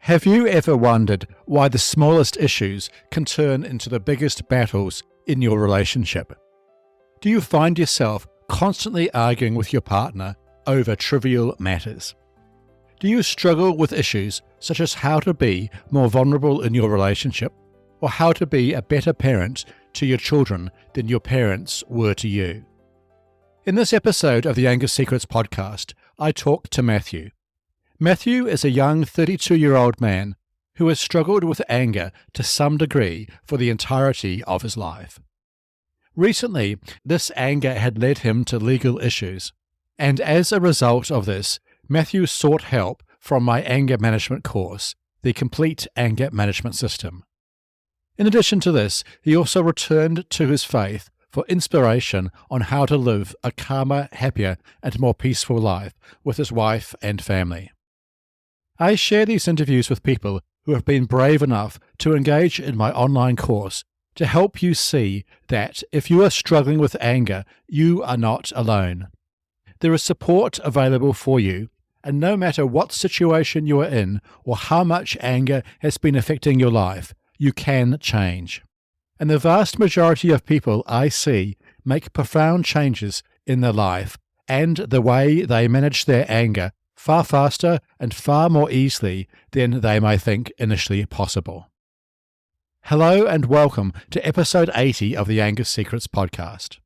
Have you ever wondered why the smallest issues can turn into the biggest battles in your relationship? Do you find yourself constantly arguing with your partner over trivial matters? Do you struggle with issues such as how to be more vulnerable in your relationship, or how to be a better parent to your children than your parents were to you? In this episode of the Anger Secrets podcast, I talk to Matthew. Matthew is a young 32-year-old man who has struggled with anger to some degree for the entirety of his life. Recently, this anger had led him to legal issues, and as a result of this, Matthew sought help from my anger management course, the Complete Anger Management System. In addition to this, he also returned to his faith for inspiration on how to live a calmer, happier, and more peaceful life with his wife and family. I share these interviews with people who have been brave enough to engage in my online course to help you see that if you are struggling with anger, you are not alone. There is support available for you, and no matter what situation you are in or how much anger has been affecting your life, you can change. And the vast majority of people I see make profound changes in their life and the way they manage their anger far faster and far more easily than they may think initially possible. Hello and welcome to episode 80 of the Anger Secrets podcast.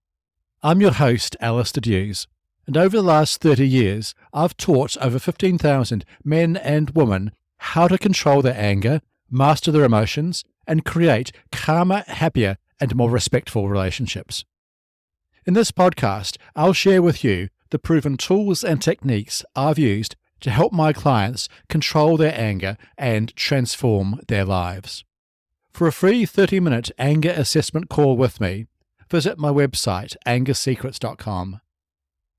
I'm your host, Alistair Dews, and over the last 30 years, I've taught over 15,000 men and women how to control their anger, master their emotions, and create calmer, happier, and more respectful relationships. In this podcast, I'll share with you the proven tools and techniques I've used to help my clients control their anger and transform their lives. For a free 30-minute anger assessment call with me, visit my website, angersecrets.com.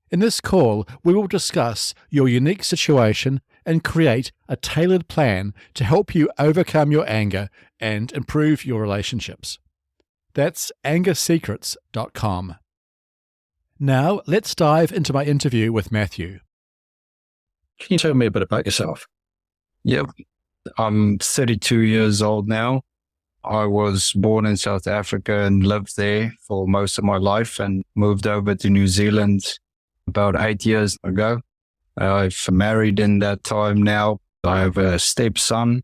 In this call, we will discuss your unique situation and create a tailored plan to help you overcome your anger and improve your relationships. That's angersecrets.com. Now, let's dive into my interview with Matthew. Can you tell me a bit about yourself? Yep. I'm 32 years old now. I was born in South Africa and lived there for most of my life and moved over to New Zealand about 8 years ago. I've married in that time now. I have a stepson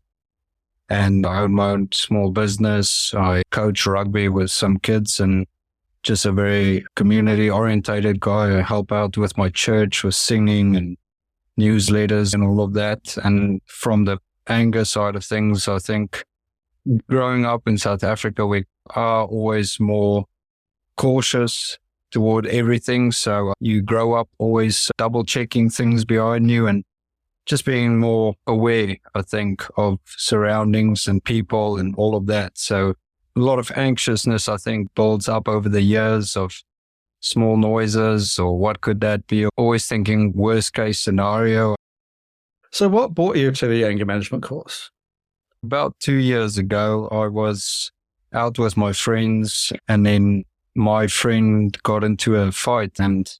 and I own my own small business. I coach rugby with some kids and just a very community-orientated guy. I help out with my church with singing and newsletters and all of that. And from the anger side of things, I think growing up in South Africa, we are always more cautious toward everything. So you grow up always double-checking things behind you and just being more aware, I think, of surroundings and people and all of that. So a lot of anxiousness, I think, builds up over the years of small noises or what could that be? Always thinking worst case scenario. So what brought you to the anger management course? About 2 years ago, I was out with my friends and then my friend got into a fight and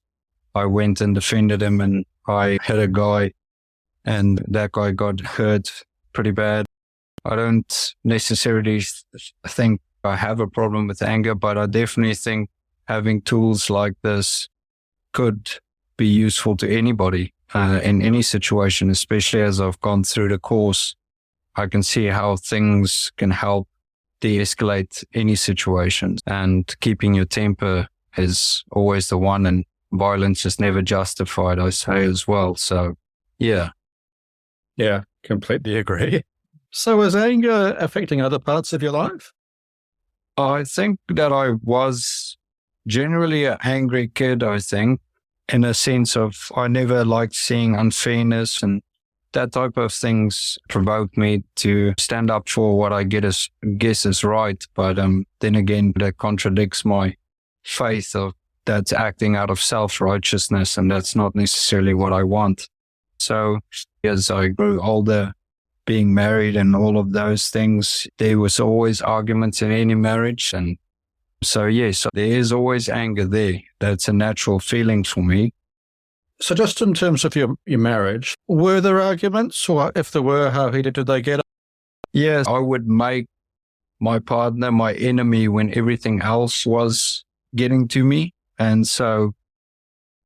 I went and defended him and I hit a guy and that guy got hurt pretty bad. I don't necessarily think I have a problem with anger, but I definitely think having tools like this could be useful to anybody in any situation, especially as I've gone through the course. I can see how things can help de-escalate any situation, and keeping your temper is always the one, and violence is never justified, I say as well. So, yeah. Yeah, completely agree. So is anger affecting other parts of your life? I think that I was generally an angry kid, I think, in a sense of I never liked seeing unfairness, and that type of things provoked me to stand up for what I guess is right. But then again, that contradicts my faith of that's acting out of self-righteousness, and that's not necessarily what I want. So as I grew older, being married and all of those things, there was always arguments in any marriage. And so, yes, there is always anger there. That's a natural feeling for me. So just in terms of your marriage, were there arguments, or if there were, how heated did they get? Yes, I would make my partner my enemy when everything else was getting to me. And so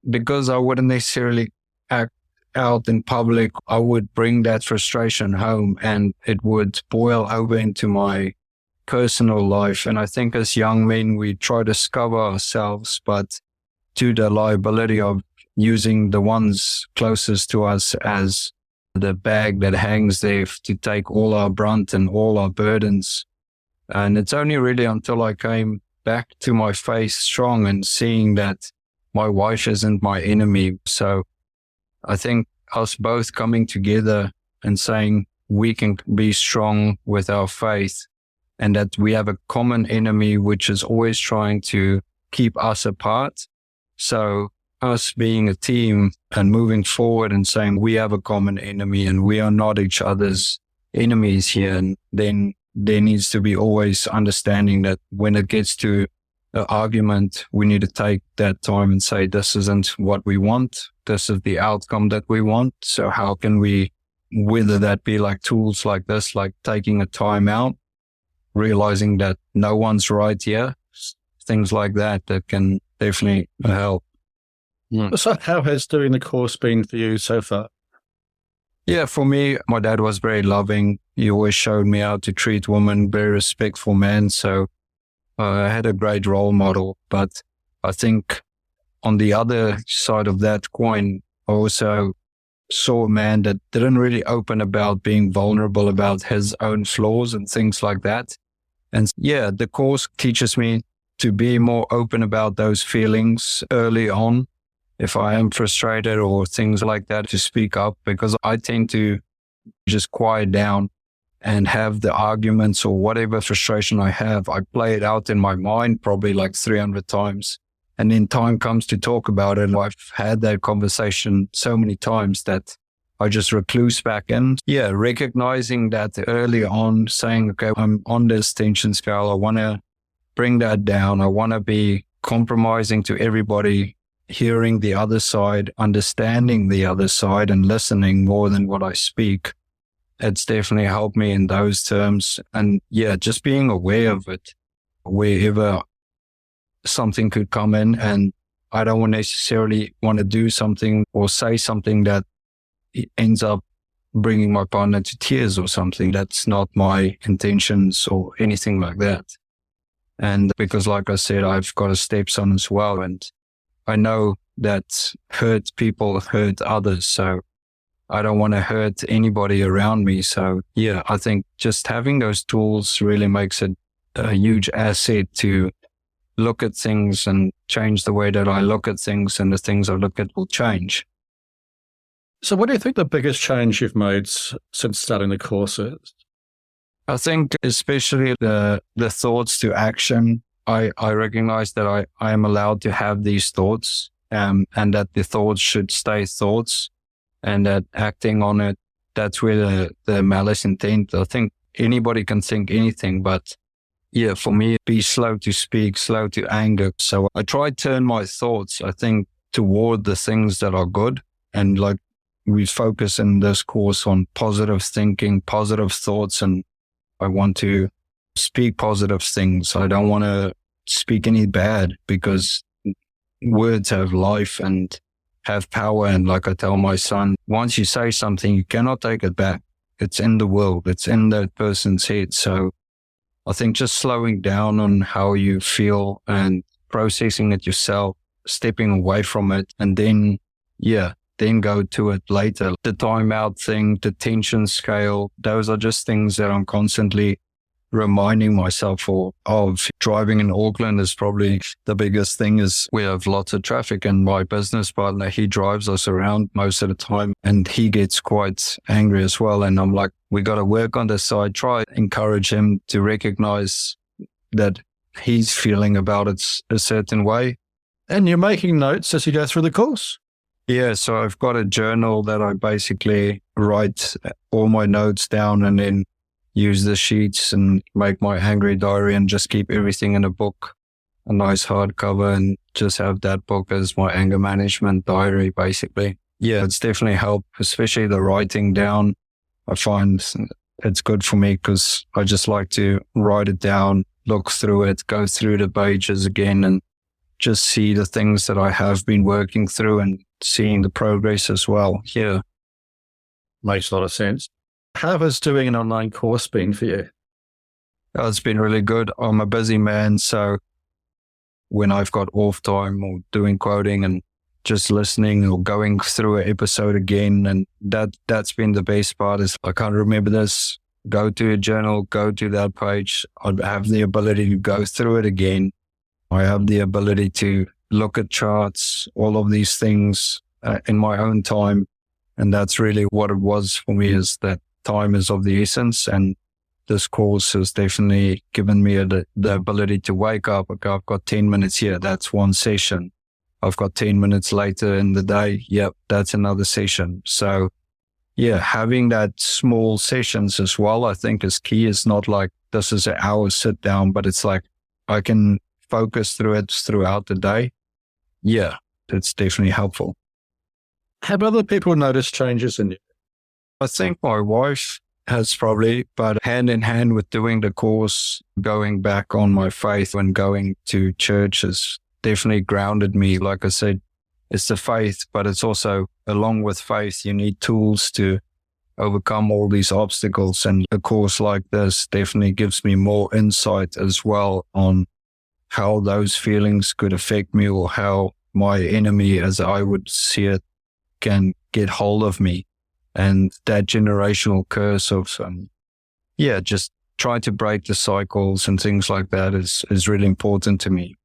because I wouldn't necessarily act out in public, I would bring that frustration home and it would boil over into my personal life. And I think as young men, we try to cover ourselves, but to the liability of using the ones closest to us as the bag that hangs there to take all our brunt and all our burdens. And it's only really until I came back to my faith strong and seeing that my wife isn't my enemy. So I think us both coming together and saying we can be strong with our faith and that we have a common enemy, which is always trying to keep us apart. So us being a team and moving forward and saying we have a common enemy and we are not each other's enemies here. And then there needs to be always understanding that when it gets to an argument, we need to take that time and say, this isn't what we want. This is the outcome that we want. So how can we, whether that be like tools like this, like taking a time out, realizing that no one's right here, things like that, that can definitely help. So how has doing the course been for you so far? Yeah, for me, my dad was very loving. He always showed me how to treat women, very respectful man. So I had a great role model. But I think on the other side of that coin, I also saw a man that didn't really open about being vulnerable about his own flaws and things like that. And yeah, the course teaches me to be more open about those feelings early on. If I am frustrated or things like that, to speak up, because I tend to just quiet down and have the arguments or whatever frustration I have. I play it out in my mind probably like 300 times. And then time comes to talk about it. I've had that conversation so many times that I just recluse back in. Yeah, recognizing that early on, saying, okay, I'm on this tension scale. I want to bring that down. I want to be compromising to everybody, hearing the other side, understanding the other side and listening more than what I speak. It's definitely helped me in those terms. And yeah, just being aware of it, wherever something could come in, and I don't necessarily want to do something or say something that ends up bringing my partner to tears or something. That's not my intentions or anything like that. And because like I said, I've got a stepson as well, and I know that hurt people hurt others. So I don't want to hurt anybody around me. So yeah, I think just having those tools really makes it a huge asset to look at things and change the way that I look at things, and the things I look at will change. So what do you think the biggest change you've made since starting the course is? I think especially the thoughts to action. I recognize that I am allowed to have these thoughts, and that the thoughts should stay thoughts, and that acting on it, that's where the malice intent. I think anybody can think anything, but yeah, for me, be slow to speak, slow to anger. So I try to turn my thoughts, I think, toward the things that are good. And like we focus in this course on positive thinking, positive thoughts, and I want to speak positive things. I don't want to speak any bad, because words have life and have power. And like I tell my son, once you say something, you cannot take it back. It's in the world. It's in that person's head. So I think just slowing down on how you feel and processing it yourself, stepping away from it, and then go to it later. The timeout thing, the tension scale, those are just things that I'm constantly reminding myself of. Driving in Auckland is probably the biggest thing. Is we have lots of traffic, and my business partner, he drives us around most of the time, and he gets quite angry as well. And I'm like, we got to work on this. So I try to encourage him to recognize that he's feeling about it a certain way. And you're making notes as you go through the course? Yeah, so I've got a journal that I basically write all my notes down, and then use the sheets and make my angry diary, and just keep everything in a book, a nice hardcover, and just have that book as my anger management diary, basically. Yeah, it's definitely helped, especially the writing down. I find it's good for me because I just like to write it down, look through it, go through the pages again, and just see the things that I have been working through and seeing the progress as well. Yeah. Makes a lot of sense. How has doing an online course been for you? It's been really good. I'm a busy man, so when I've got off time or doing quoting and just listening or going through an episode again, and that's been the best part is I can't remember this. Go to a journal, go to that page. I have the ability to go through it again. I have the ability to look at charts, all of these things in my own time. And that's really what it was for me, is that time is of the essence. And this course has definitely given me the ability to wake up. Okay, I've got 10 minutes here. That's one session. I've got 10 minutes later in the day. Yep, that's another session. So yeah, having that small sessions as well, I think is key. It's not like this is an hour sit down, but it's like I can focus through it throughout the day. Yeah, it's definitely helpful. Have other people noticed changes in you? I think my wife has probably, but hand in hand with doing the course, going back on my faith when going to church has definitely grounded me. Like I said, it's the faith, but it's also along with faith, you need tools to overcome all these obstacles. And a course like this definitely gives me more insight as well on how those feelings could affect me, or how my enemy, as I would see it, can get hold of me. And that generational curse of, just trying to break the cycles and things like that is really important to me.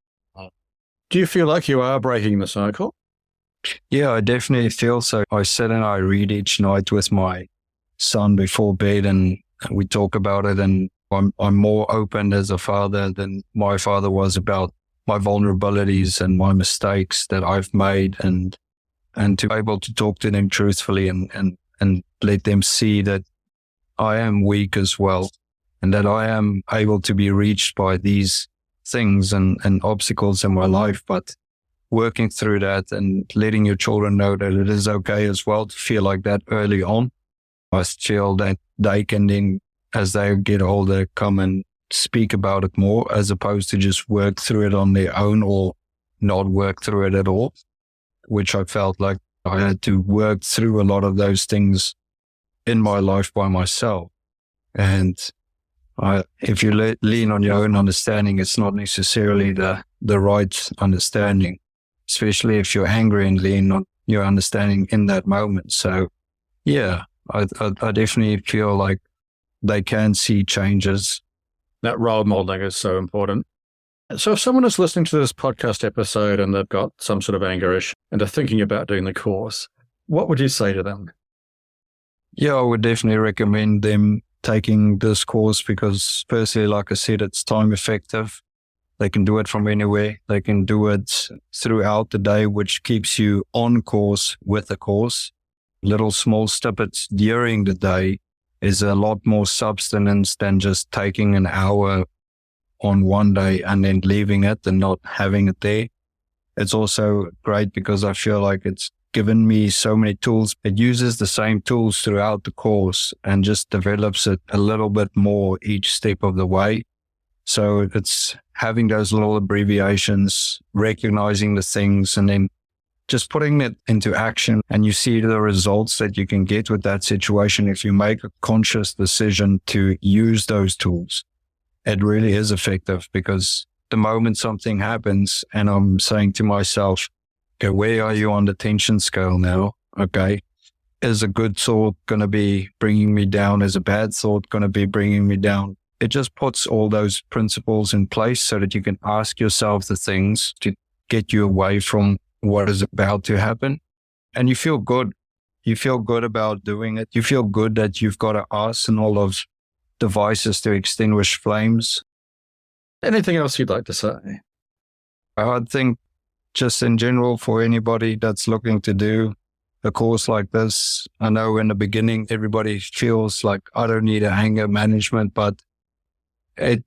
Do you feel like you are breaking the cycle? Yeah, I definitely feel so. I sit and I read each night with my son before bed, and we talk about it, and I'm more open as a father than my father was about my vulnerabilities and my mistakes that I've made, and to be able to talk to them truthfully and let them see that I am weak as well, and that I am able to be reached by these things and obstacles in my life, but working through that and letting your children know that it is okay as well to feel like that early on. I feel that they can then, as they get older, come and speak about it more, as opposed to just work through it on their own or not work through it at all, which I felt like I had to work through a lot of those things in my life by myself. And if you lean on your own understanding, it's not necessarily the right understanding, especially if you're angry and lean on your understanding in that moment. So yeah, I definitely feel like they can see changes. That role modeling is so important. So if someone is listening to this podcast episode and they've got some sort of anger issue and they're thinking about doing the course, what would you say to them? Yeah, I would definitely recommend them taking this course because, firstly, like I said, it's time effective. They can do it from anywhere. They can do it throughout the day, which keeps you on course with the course. Little small snippets during the day is a lot more substance than just taking an hour on one day and then leaving it and not having it there. It's also great because I feel like it's given me so many tools. It uses the same tools throughout the course and just develops it a little bit more each step of the way. So it's having those little abbreviations, recognizing the things, and then just putting it into action, and you see the results that you can get with that situation if you make a conscious decision to use those tools. It really is effective because the moment something happens and I'm saying to myself, okay, where are you on the tension scale now? Okay. Is a good thought going to be bringing me down? Is a bad thought going to be bringing me down? It just puts all those principles in place so that you can ask yourself the things to get you away from what is about to happen. And you feel good. You feel good about doing it. You feel good that you've got an arsenal of devices to extinguish flames. Anything else you'd like to say? I think just in general for anybody that's looking to do a course like this, I know in the beginning, everybody feels like I don't need a anger management, but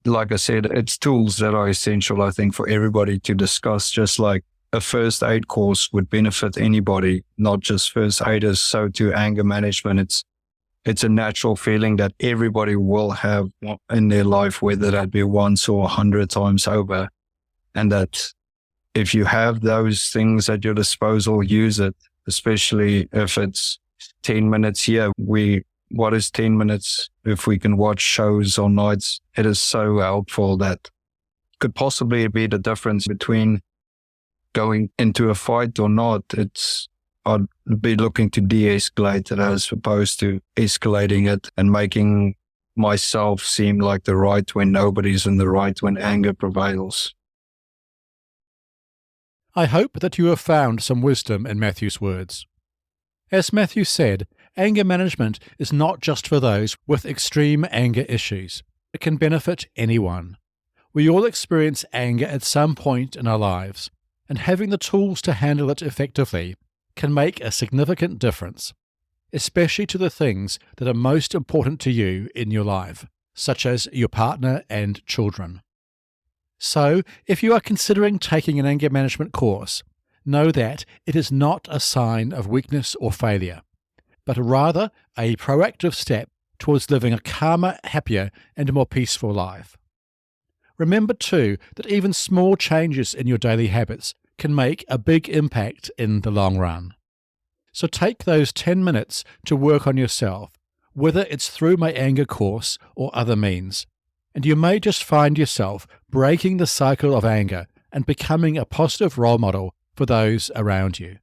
like I said, it's tools that are essential, I think, for everybody to discuss, just like a first aid course would benefit anybody, not just first aiders. So to anger management, it's a natural feeling that everybody will have in their life, whether that be once or 100 times over. And that if you have those things at your disposal, use it, especially if it's 10 minutes here. What is 10 minutes if we can watch shows or nights? It is so helpful that could possibly be the difference between going into a fight or not. I'd be looking to de-escalate it as opposed to escalating it and making myself seem like the right when nobody's in the right, when anger prevails. I hope that you have found some wisdom in Matthew's words. As Matthew said, anger management is not just for those with extreme anger issues. It can benefit anyone. We all experience anger at some point in our lives, and having the tools to handle it effectively can make a significant difference, especially to the things that are most important to you in your life, such as your partner and children. So, if you are considering taking an anger management course, know that it is not a sign of weakness or failure, but rather a proactive step towards living a calmer, happier, and more peaceful life. Remember too that even small changes in your daily habits can make a big impact in the long run. So take those 10 minutes to work on yourself, whether it's through my anger course or other means, and you may just find yourself breaking the cycle of anger and becoming a positive role model for those around you.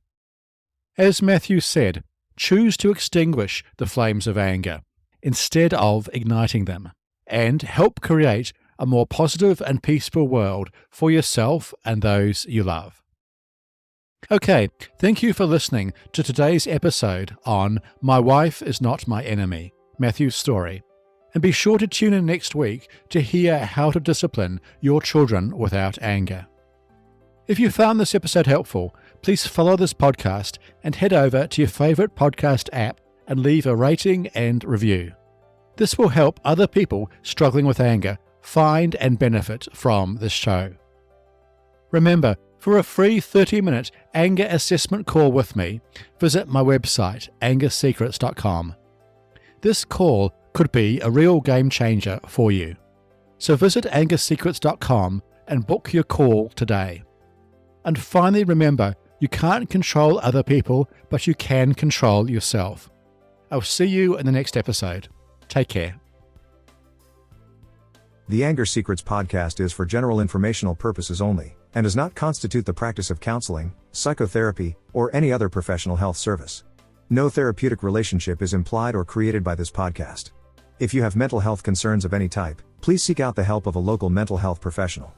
As Matthew said, choose to extinguish the flames of anger instead of igniting them, and help create a more positive and peaceful world for yourself and those you love. Okay, thank you for listening to today's episode on My Wife Is Not My Enemy, Matthew's story. And be sure to tune in next week to hear how to discipline your children without anger. If you found this episode helpful, please follow this podcast and head over to your favorite podcast app and leave a rating and review. This will help other people struggling with anger find and benefit from this show. Remember, for a free 30-minute anger assessment call with me, visit my website, angersecrets.com. This call could be a real game changer for you. So visit angersecrets.com and book your call today. And finally, remember, you can't control other people, but you can control yourself. I'll see you in the next episode. Take care. The Anger Secrets podcast is for general informational purposes only, and does not constitute the practice of counseling, psychotherapy, or any other professional health service. No therapeutic relationship is implied or created by this podcast. If you have mental health concerns of any type, please seek out the help of a local mental health professional.